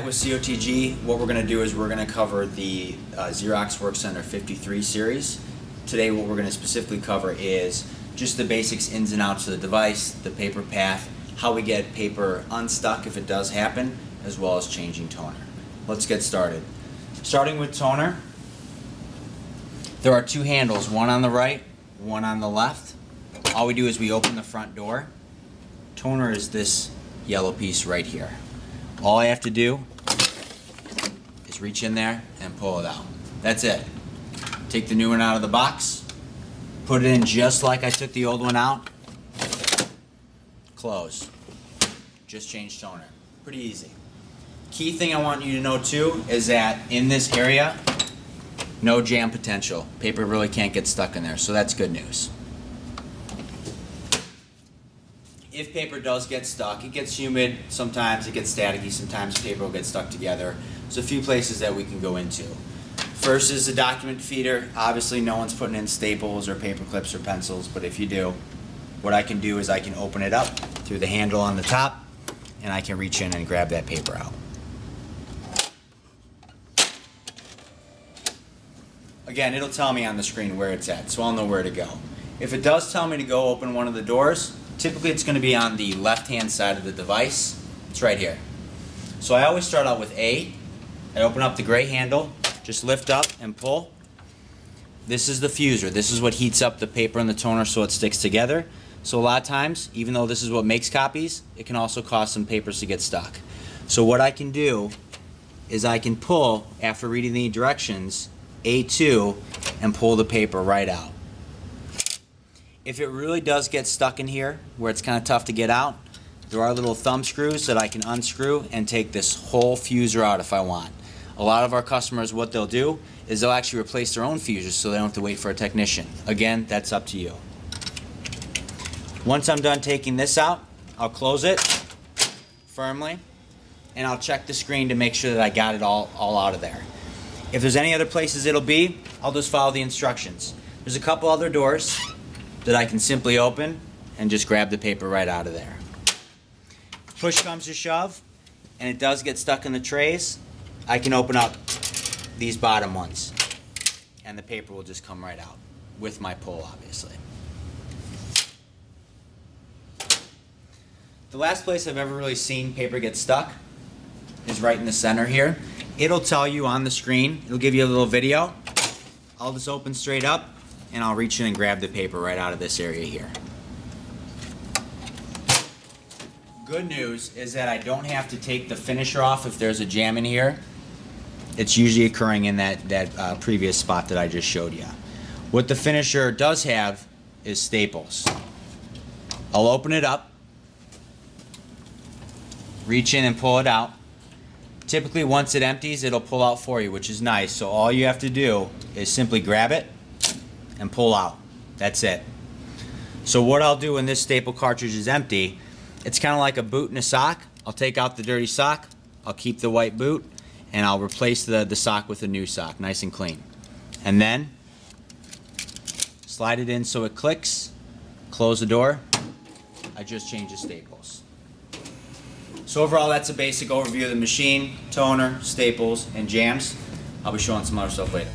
with COTG. What we're going to do is we're going to cover the Xerox Workcenter 53 series. Today what we're going to specifically cover is just the basics, ins and outs of the device, the paper path, how we get paper unstuck if it does happen, as well as changing toner. Let's get started. Starting with toner, there are two handles, one on the right, one on the left. All we do is we open the front door. Toner is this yellow piece right here. All I have to do is reach in there and pull it out. That's it. Take the new one out of the box, put it in just like I took the old one out, close. Just change toner. Pretty easy. Key thing I want you to know too is that in this area, no jam potential. Paper really can't get stuck in there, so that's good news. If paper does get stuck, it gets humid, sometimes it gets staticky, sometimes paper will get stuck together. There's a few places that we can go into. First is the document feeder. Obviously no one's putting in staples or paper clips or pencils, but if you do, what I can do is I can open it up through the handle on the top and I can reach in and grab that paper out. Again, it'll tell me on the screen where it's at, so I'll know where to go. If it does tell me to go open one of the doors, typically it's going to be on the left-hand side of the device. It's right here. So I always start out with A. I open up the gray handle, just lift up and pull. This is the fuser. This is what heats up the paper and the toner so it sticks together. So a lot of times, even though this is what makes copies, it can also cause some papers to get stuck. So what I can do is I can pull, after reading the directions, A2, and pull the paper right out. If it really does get stuck in here, where it's kind of tough to get out, there are little thumb screws that I can unscrew and take this whole fuser out if I want. A lot of our customers, what they'll do is they'll actually replace their own fusers so they don't have to wait for a technician. Again, that's up to you. Once I'm done taking this out, I'll close it firmly and I'll check the screen to make sure that I got it all out of there. If there's any other places it'll be, I'll just follow the instructions. There's a couple other doors that I can simply open and just grab the paper right out of there. Push comes to shove and it does get stuck in the trays, I can open up these bottom ones and the paper will just come right out with my pull, obviously. The last place I've ever really seen paper get stuck is right in the center here. It'll tell you on the screen, it'll give you a little video. I'll just open straight up and I'll reach in and grab the paper right out of this area here. Good news is that I don't have to take the finisher off if there's a jam in here. It's usually occurring in that previous spot that I just showed you. What the finisher does have is staples. I'll open it up, reach in and pull it out. Typically once it empties, it'll pull out for you, which is nice. So all you have to do is simply grab it and pull out. That's it. So what I'll do when this staple cartridge is empty, it's kind of like a boot and a sock. I'll take out the dirty sock, I'll keep the white boot, and I'll replace the sock with a new sock, nice and clean. And then slide it in so it clicks, close the door. I just changed the staples. So overall, that's a basic overview of the machine, toner, staples, and jams. I'll be showing some other stuff later.